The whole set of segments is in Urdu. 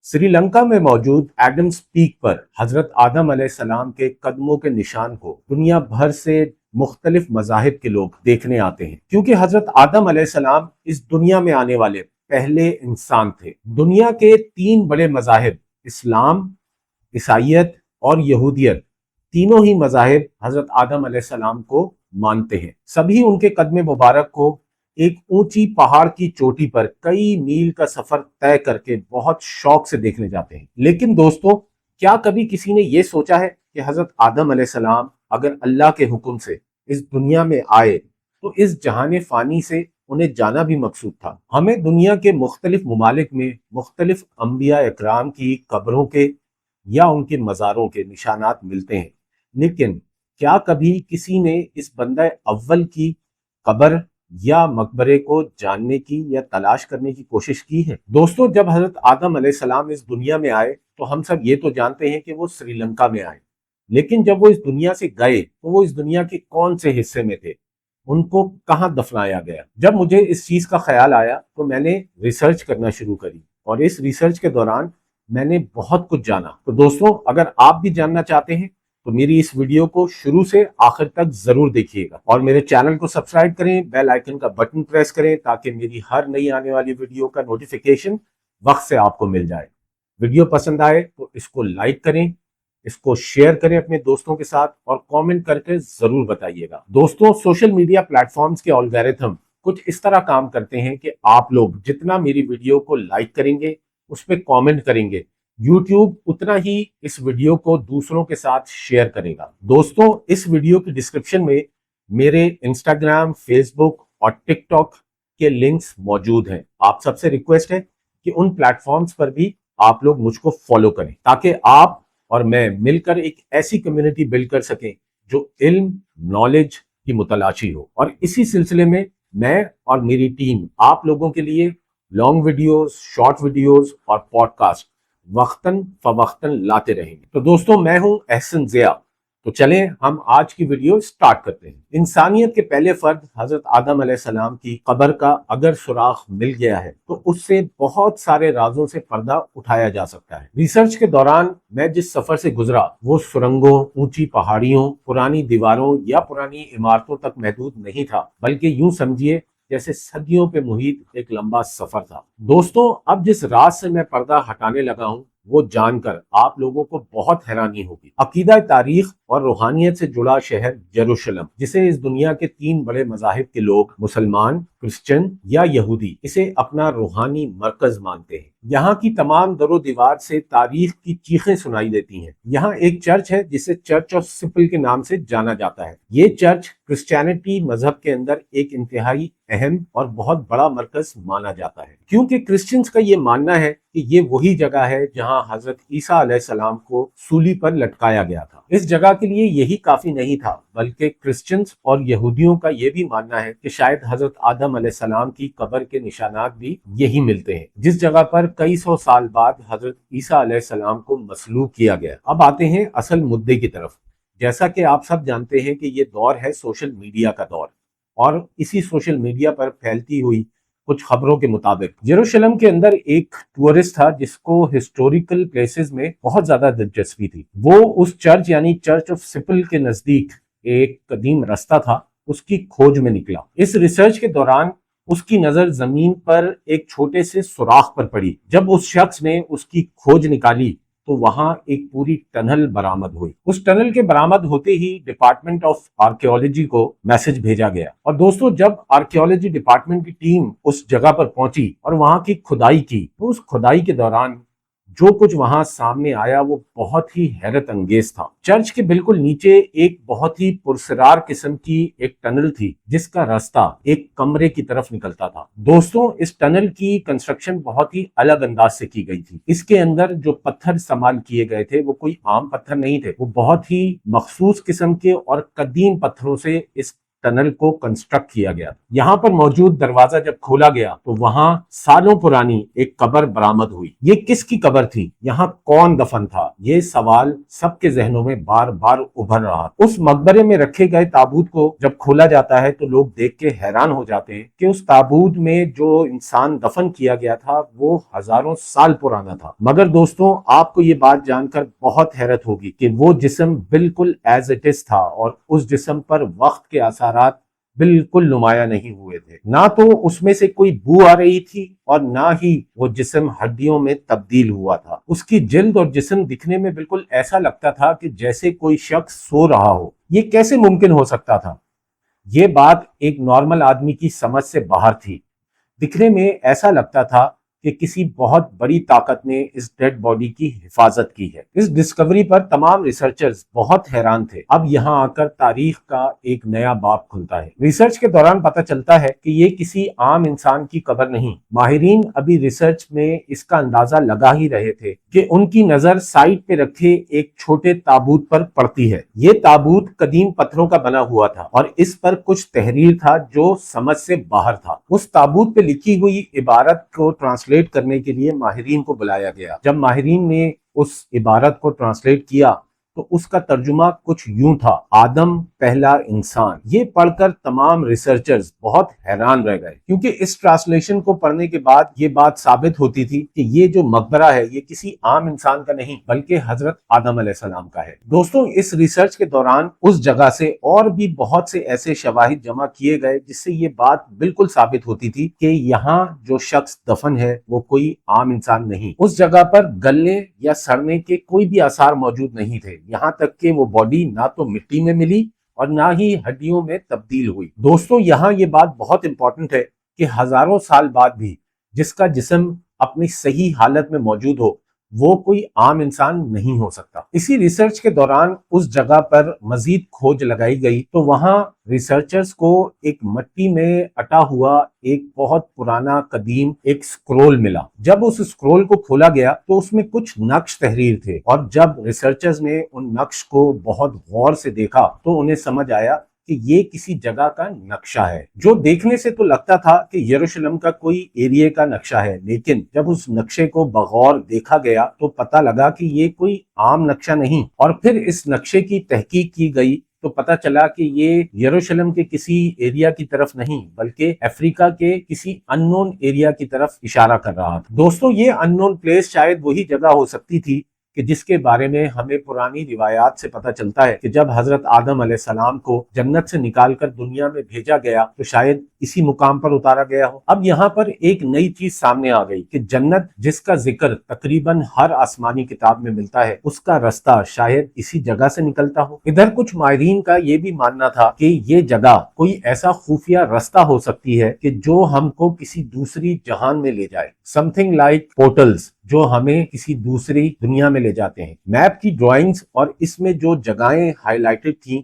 سری لنکا میں موجود ایڈمز پیک پر حضرت آدم علیہ السلام کے قدموں کے نشان کو دنیا بھر سے مختلف مذاہب کے لوگ دیکھنے آتے ہیں، کیونکہ حضرت آدم علیہ السلام اس دنیا میں آنے والے پہلے انسان تھے۔ دنیا کے تین بڑے مذاہب اسلام، عیسائیت اور یہودیت، تینوں ہی مذاہب حضرت آدم علیہ السلام کو مانتے ہیں۔ سبھی ان کے قدم مبارک کو ایک اونچی پہاڑ کی چوٹی پر کئی میل کا سفر طے کر کے بہت شوق سے دیکھنے جاتے ہیں۔ لیکن دوستو، کیا کبھی کسی نے یہ سوچا ہے کہ حضرت آدم علیہ السلام اگر اللہ کے حکم سے اس دنیا میں آئے تو اس جہان فانی سے انہیں جانا بھی مقصود تھا؟ ہمیں دنیا کے مختلف ممالک میں مختلف انبیاء اکرام کی قبروں کے یا ان کے مزاروں کے نشانات ملتے ہیں، لیکن کیا کبھی کسی نے اس بندہ اول کی قبر یا مقبرے کو جاننے کی یا تلاش کرنے کی کوشش کی ہے؟ دوستو، جب حضرت آدم علیہ السلام اس دنیا میں آئے تو ہم سب یہ تو جانتے ہیں کہ وہ سری لنکا میں آئے، لیکن جب وہ اس دنیا سے گئے تو وہ اس دنیا کے کون سے حصے میں تھے؟ ان کو کہاں دفنایا گیا؟ جب مجھے اس چیز کا خیال آیا تو میں نے ریسرچ کرنا شروع کری، اور اس ریسرچ کے دوران میں نے بہت کچھ جانا۔ تو دوستو، اگر آپ بھی جاننا چاہتے ہیں تو میری اس ویڈیو کو شروع سے آخر تک ضرور دیکھیے گا، اور میرے چینل کو سبسکرائب کریں، بیل آئیکن کا بٹن پریس کریں تاکہ میری ہر نئی آنے والی ویڈیو کا نوٹیفیکیشن وقت سے آپ کو مل جائے۔ ویڈیو پسند آئے تو اس کو لائک کریں، اس کو شیئر کریں اپنے دوستوں کے ساتھ، اور کامنٹ کر کے ضرور بتائیے گا۔ دوستوں، سوشل میڈیا پلیٹ فارمز کے الگورتھم کچھ اس طرح کام کرتے ہیں کہ آپ لوگ جتنا میری ویڈیو کو لائک کریں گے، اس پہ کامنٹ کریں گے، یوٹیوب اتنا ہی اس ویڈیو کو دوسروں کے ساتھ شیئر کرے گا۔ دوستوں، اس ویڈیو کی ڈسکرپشن میں میرے انسٹاگرام، فیس بک اور ٹک ٹاک کے لنکس موجود ہیں۔ آپ سب سے ریکویسٹ ہے کہ ان پلیٹ فارمز پر بھی آپ لوگ مجھ کو فالو کریں تاکہ آپ اور میں مل کر ایک ایسی کمیونٹی بلڈ کر سکیں جو علم، نالج کی متلاشی ہو۔ اور اسی سلسلے میں میں اور میری ٹیم آپ لوگوں کے لیے لانگ ویڈیوز، شارٹ ویڈیوز اور پوڈ کاسٹ وقتاً فوقتاً لاتے رہیں گے۔ تو دوستوں، میں ہوں احسن ضیاء۔ تو چلیں ہم آج کی ویڈیو سٹارٹ کرتے ہیں۔ انسانیت کے پہلے فرد حضرت آدم علیہ السلام کی قبر کا اگر سراغ مل گیا ہے تو اس سے بہت سارے رازوں سے پردہ اٹھایا جا سکتا ہے۔ ریسرچ کے دوران میں جس سفر سے گزرا وہ سرنگوں، اونچی پہاڑیوں، پرانی دیواروں یا پرانی عمارتوں تک محدود نہیں تھا، بلکہ یوں سمجھیے جیسے صدیوں پہ محیط ایک لمبا سفر تھا۔ دوستوں، اب جس راز سے میں پردہ ہٹانے لگا ہوں وہ جان کر آپ لوگوں کو بہت حیرانی ہوگی۔ عقیدہ، تاریخ اور روحانیت سے جڑا شہر یروشلم، جسے اس دنیا کے تین بڑے مذاہب کے لوگ مسلمان، کرسچن یا یہودی اسے اپنا روحانی مرکز مانتے ہیں، یہاں کی تمام در و دیوار سے تاریخ کی چیخیں سنائی دیتی ہیں۔ یہاں ایک چرچ ہے جسے چرچ آف سپل کے نام سے جانا جاتا ہے۔ یہ چرچ کرسچینٹی مذہب کے اندر ایک انتہائی اہم اور بہت بڑا مرکز مانا جاتا ہے، کیونکہ کرسچنز کا یہ ماننا ہے کہ یہ وہی جگہ ہے جہاں حضرت عیسیٰ علیہ السلام کو سولی پر لٹکایا گیا تھا۔ اس جگہ کے لیے یہی کافی نہیں تھا، بلکہ کرسچنز اور یہودیوں کا یہ بھی ماننا ہے کہ شاید حضرت آدم علیہ السلام کی قبر کے نشانات بھی یہی ملتے ہیں، جس جگہ پر کئی سو سال بعد حضرت عیسیٰ علیہ السلام کو مصلوب کیا گیا۔ اب آتے ہیں اصل مدعے کی طرف۔ جیسا کہ آپ سب جانتے ہیں کہ یہ دور ہے سوشل میڈیا کا دور، اور اسی سوشل میڈیا پر پھیلتی ہوئی کچھ خبروں کے مطابق یروشلم کے اندر ایک ٹورسٹ تھا جس کو ہسٹوریکل پلیسز میں بہت زیادہ دلچسپی تھی۔ وہ اس چرچ یعنی چرچ آف سپل کے نزدیک ایک قدیم رستہ تھا، اس کی کھوج میں نکلا۔ اس ریسرچ کے دوران اس کی نظر زمین پر ایک چھوٹے سے سوراخ پر پڑی۔ جب اس شخص نے اس کی کھوج نکالی تو وہاں ایک پوری ٹنل برآمد ہوئی۔ اس ٹنل کے برآمد ہوتے ہی ڈپارٹمنٹ آف آرکیالوجی کو میسج بھیجا گیا، اور دوستو، جب آرکیالوجی ڈپارٹمنٹ کی ٹیم اس جگہ پر پہنچی اور وہاں کی کھدائی کی تو اس کھدائی کے دوران جو کچھ وہاں سامنے آیا وہ بہت ہی حیرت انگیز تھا۔ چرچ کے بالکل نیچے ایک بہت ہی پرسرار قسم کی ایک ٹنل تھی جس کا راستہ ایک کمرے کی طرف نکلتا تھا۔ دوستوں، اس ٹنل کی کنسٹرکشن بہت ہی الگ انداز سے کی گئی تھی۔ اس کے اندر جو پتھر استعمال کیے گئے تھے وہ کوئی عام پتھر نہیں تھے، وہ بہت ہی مخصوص قسم کے اور قدیم پتھروں سے اس ٹنل کو کنسٹرکٹ کیا گیا۔ یہاں پر موجود دروازہ جب کھولا گیا تو وہاں سالوں پرانی ایک قبر برآمد ہوئی۔ یہ کس کی قبر تھی؟ یہاں کون دفن تھا؟ یہ سوال سب کے ذہنوں میں بار بار ابھر رہا۔ اس مقبرے میں رکھے گئے تابوت کو جب کھولا جاتا ہے تو لوگ دیکھ کے حیران ہو جاتے ہیں کہ اس تابوت میں جو انسان دفن کیا گیا تھا وہ ہزاروں سال پرانا تھا۔ مگر دوستوں، آپ کو یہ بات جان کر بہت حیرت ہوگی کہ وہ جسم بالکل ایز اٹ از تھا اور اس جسم پر وقت کے اثرات بالکل نمایاں نہیں ہوئے تھے۔ نہ تو اس میں سے کوئی بو آ رہی تھی اور نہ ہی وہ جسم ہڈیوں میں تبدیل ہوا تھا۔ اس کی جلد اور جسم دکھنے میں بالکل ایسا لگتا تھا کہ جیسے کوئی شخص سو رہا ہو۔ یہ کیسے ممکن ہو سکتا تھا؟ یہ بات ایک نارمل آدمی کی سمجھ سے باہر تھی۔ دکھنے میں ایسا لگتا تھا کہ کسی بہت بڑی طاقت نے اس ڈیڈ باڈی کی حفاظت کی ہے۔ اس ڈسکوری پر تمام ریسرچرز بہت حیران تھے۔ اب یہاں آ کر تاریخ کا ایک نیا باب کھلتا ہے۔ ریسرچ کے دوران پتہ چلتا ہے کہ یہ کسی عام انسان کی قبر نہیں۔ ماہرین ابھی ریسرچ میں اس کا اندازہ لگا ہی رہے تھے کہ ان کی نظر سائٹ پہ رکھے ایک چھوٹے تابوت پر پڑتی ہے۔ یہ تابوت قدیم پتھروں کا بنا ہوا تھا اور اس پر کچھ تحریر تھا جو سمجھ سے باہر تھا۔ اس تابوت پہ لکھی ہوئی عبارت کو ٹرانسلیٹ کرنے کے لیے ماہرین کو بلایا گیا۔ جب ماہرین نے اس عبارت کو ٹرانسلیٹ کیا تو اس کا ترجمہ کچھ یوں تھا: آدم پہلا انسان۔ یہ پڑھ کر تمام ریسرچرز بہت حیران رہ گئے، کیونکہ اس ٹرانسلیشن کو پڑھنے کے بعد یہ بات ثابت ہوتی تھی کہ یہ جو مقبرہ ہے یہ کسی عام انسان کا نہیں بلکہ حضرت آدم علیہ السلام کا ہے۔ دوستوں، اس ریسرچ کے دوران اس جگہ سے اور بھی بہت سے ایسے شواہد جمع کیے گئے جس سے یہ بات بالکل ثابت ہوتی تھی کہ یہاں جو شخص دفن ہے وہ کوئی عام انسان نہیں۔ اس جگہ پر گلنے یا سڑنے کے کوئی بھی آثار موجود نہیں تھے، یہاں تک کہ وہ باڈی نہ تو مٹی میں ملی اور نہ ہی ہڈیوں میں تبدیل ہوئی۔ دوستوں، یہاں یہ بات بہت امپورٹنٹ ہے کہ ہزاروں سال بعد بھی جس کا جسم اپنی صحیح حالت میں موجود ہو وہ کوئی عام انسان نہیں ہو سکتا۔ اسی ریسرچ کے دوران اس جگہ پر مزید کھوج لگائی گئی تو وہاں ریسرچرز کو ایک مٹی میں اٹا ہوا ایک بہت پرانا قدیم ایک سکرول ملا۔ جب اس سکرول کو کھولا گیا تو اس میں کچھ نقش تحریر تھے، اور جب ریسرچرز نے ان نقش کو بہت غور سے دیکھا تو انہیں سمجھ آیا کہ یہ کسی جگہ کا نقشہ ہے، جو دیکھنے سے تو لگتا تھا کہ یروشلم کا کوئی ایریے کا نقشہ ہے، لیکن جب اس نقشے کو بغور دیکھا گیا تو پتہ لگا کہ یہ کوئی عام نقشہ نہیں۔ اور پھر اس نقشے کی تحقیق کی گئی تو پتہ چلا کہ یہ یروشلم کے کسی ایریا کی طرف نہیں بلکہ افریقہ کے کسی ان نون ایریا کی طرف اشارہ کر رہا تھا۔ دوستوں، یہ ان نون پلیس شاید وہی جگہ ہو سکتی تھی کہ جس کے بارے میں ہمیں پرانی روایات سے پتہ چلتا ہے کہ جب حضرت آدم علیہ السلام کو جنت سے نکال کر دنیا میں بھیجا گیا تو شاید اسی مقام پر اتارا گیا ہو۔ اب یہاں پر ایک نئی چیز سامنے آ گئی کہ جنت جس کا ذکر تقریباً ہر آسمانی کتاب میں ملتا ہے، اس کا رستہ شاید اسی جگہ سے نکلتا ہو۔ ادھر کچھ ماہرین کا یہ بھی ماننا تھا کہ یہ جگہ کوئی ایسا خفیہ رستہ ہو سکتی ہے کہ جو ہم کو کسی دوسری جہان میں لے جائے، سمتھنگ لائک پورٹلز جو ہمیں کسی دوسری دنیا میں لے جاتے ہیں۔ میپ کی ڈرائنگز اور اس میں جو جگہیں ہائی لائٹڈ تھیں،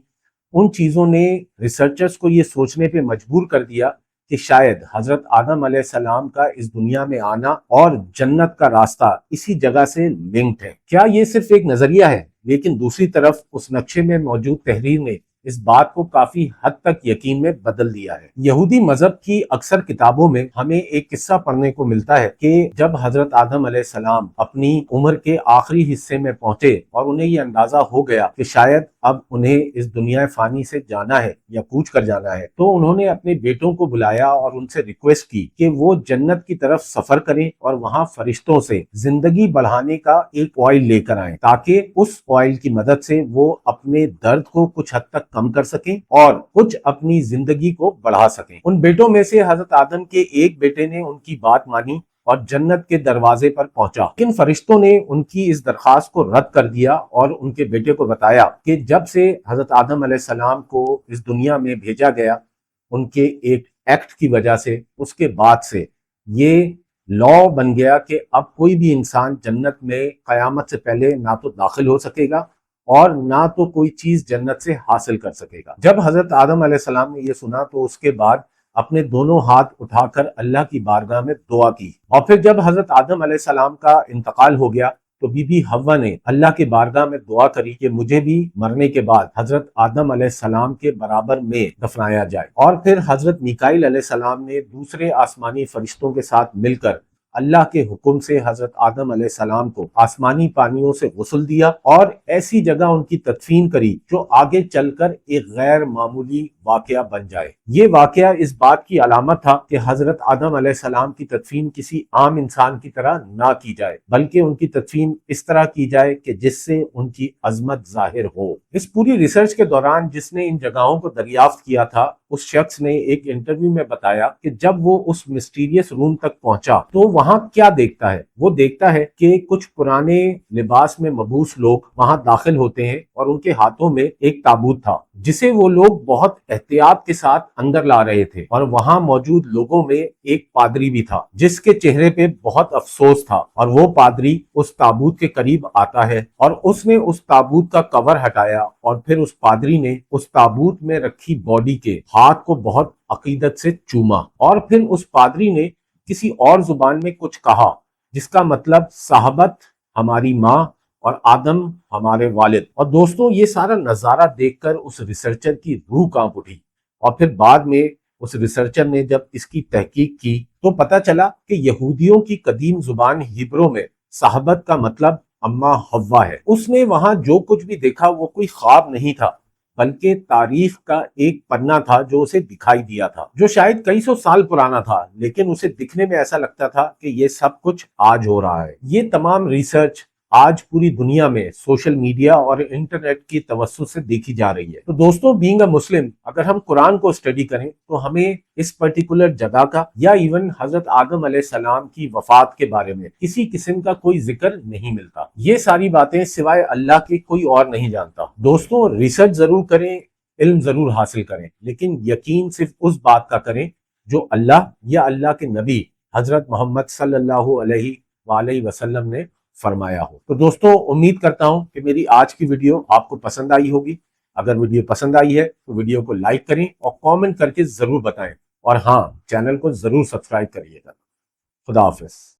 ان چیزوں نے ریسرچرز کو یہ سوچنے پہ مجبور کر دیا کہ شاید حضرت آدم علیہ السلام کا اس دنیا میں آنا اور جنت کا راستہ اسی جگہ سے لنکڈ ہے۔ کیا یہ صرف ایک نظریہ ہے؟ لیکن دوسری طرف اس نقشے میں موجود تحریر نے اس بات کو کافی حد تک یقین میں بدل دیا ہے۔ یہودی مذہب کی اکثر کتابوں میں ہمیں ایک قصہ پڑھنے کو ملتا ہے کہ جب حضرت آدم علیہ السلام اپنی عمر کے آخری حصے میں پہنچے اور انہیں یہ اندازہ ہو گیا کہ شاید اب انہیں اس دنیا فانی سے جانا ہے یا کوچ کر جانا ہے، تو انہوں نے اپنے بیٹوں کو بلایا اور ان سے ریکویسٹ کی کہ وہ جنت کی طرف سفر کریں اور وہاں فرشتوں سے زندگی بڑھانے کا ایک آئل لے کر آئیں، تاکہ اس آئل کی مدد سے وہ اپنے درد کو کچھ حد تک کم کر سکیں اور کچھ اپنی زندگی کو بڑھا سکیں۔ ان بیٹوں میں سے حضرت آدم کے ایک بیٹے نے ان کی بات مانی اور جنت کے دروازے پر پہنچا، لیکن فرشتوں نے ان کی اس درخواست کو رد کر دیا اور ان کے بیٹے کو بتایا کہ جب سے حضرت آدم علیہ السلام کو اس دنیا میں بھیجا گیا ان کے ایک ایکٹ کی وجہ سے، اس کے بعد سے یہ لا بن گیا کہ اب کوئی بھی انسان جنت میں قیامت سے پہلے نہ تو داخل ہو سکے گا اور نہ تو کوئی چیز جنت سے حاصل کر سکے گا۔ جب حضرت آدم علیہ السلام نے یہ سنا تو اس کے بعد اپنے دونوں ہاتھ اٹھا کر اللہ کی بارگاہ میں دعا کی، اور پھر جب حضرت آدم علیہ السلام کا انتقال ہو گیا تو بی بی حوا نے اللہ کے بارگاہ میں دعا کری کہ مجھے بھی مرنے کے بعد حضرت آدم علیہ السلام کے برابر میں دفنایا جائے، اور پھر حضرت میکائیل علیہ السلام نے دوسرے آسمانی فرشتوں کے ساتھ مل کر اللہ کے حکم سے حضرت آدم علیہ السلام کو آسمانی پانیوں سے غسل دیا اور ایسی جگہ ان کی تدفین کری جو آگے چل کر ایک غیر معمولی واقعہ بن جائے۔ یہ واقعہ اس بات کی علامت تھا کہ حضرت آدم علیہ السلام کی تدفین کسی عام انسان کی طرح نہ کی جائے، بلکہ ان کی تدفین اس طرح کی جائے کہ جس سے ان کی عظمت ظاہر ہو۔ اس پوری ریسرچ کے دوران جس نے ان جگہوں کو دریافت کیا تھا، اس شخص نے ایک انٹرویو میں بتایا کہ جب وہ اس مسٹیریس روم تک پہنچا تو وہاں کیا دیکھتا ہے؟ وہ دیکھتا ہے کہ کچھ پرانے لباس میں مبوس لوگ وہاں داخل ہوتے ہیں اور ان کے ہاتھوں میں ایک تابوت تھا جسے وہ لوگ بہت احتیاط کے ساتھ اندر لا رہے تھے، اور وہاں موجود لوگوں میں ایک پادری بھی تھا جس کے چہرے پہ بہت افسوس تھا، اور وہ پادری اس تابوت کے قریب آتا ہے اور اس نے اس تابوت کا کور ہٹایا، اور پھر اس پادری نے اس تابوت میں رکھی باڈی کے ہاتھ کو بہت عقیدت سے چوما، اور پھر اس پادری نے کسی اور زبان میں کچھ کہا جس کا مطلب صحابت ہماری ماں اور آدم ہمارے والد۔ اور دوستوں، یہ سارا نظارہ دیکھ کر اس ریسرچر کی روح کانپ اٹھی، اور پھر بعد میں اس ریسرچر نے جب اس کی تحقیق کی تو پتہ چلا کہ یہودیوں کی قدیم زبان ہیبرو میں صحابت کا مطلب اماں حوا ہے۔ اس نے وہاں جو کچھ بھی دیکھا وہ کوئی خواب نہیں تھا، بلکہ تاریخ کا ایک پنا تھا جو اسے دکھائی دیا تھا، جو شاید کئی سو سال پرانا تھا، لیکن اسے دکھنے میں ایسا لگتا تھا کہ یہ سب کچھ آج ہو رہا ہے۔ یہ تمام ریسرچ آج پوری دنیا میں سوشل میڈیا اور انٹرنیٹ کی توسط سے دیکھی جا رہی ہے۔ تو دوستوں، بینگ اے مسلم، اگر ہم قرآن کو اسٹڈی کریں تو ہمیں اس پرٹیکولر جگہ کا یا ایون حضرت آدم علیہ السلام کی وفات کے بارے میں کسی قسم کا کوئی ذکر نہیں ملتا۔ یہ ساری باتیں سوائے اللہ کے کوئی اور نہیں جانتا۔ دوستوں، ریسرچ ضرور کریں، علم ضرور حاصل کریں، لیکن یقین صرف اس بات کا کریں جو اللہ یا اللہ کے نبی حضرت محمد صلی اللہ علیہ وآلہ وسلم نے فرمایا ہو۔ تو دوستوں، امید کرتا ہوں کہ میری آج کی ویڈیو آپ کو پسند آئی ہوگی۔ اگر ویڈیو پسند آئی ہے تو ویڈیو کو لائک کریں اور کامنٹ کر کے ضرور بتائیں، اور ہاں، چینل کو ضرور سبسکرائب کریے گا۔ خدا حافظ۔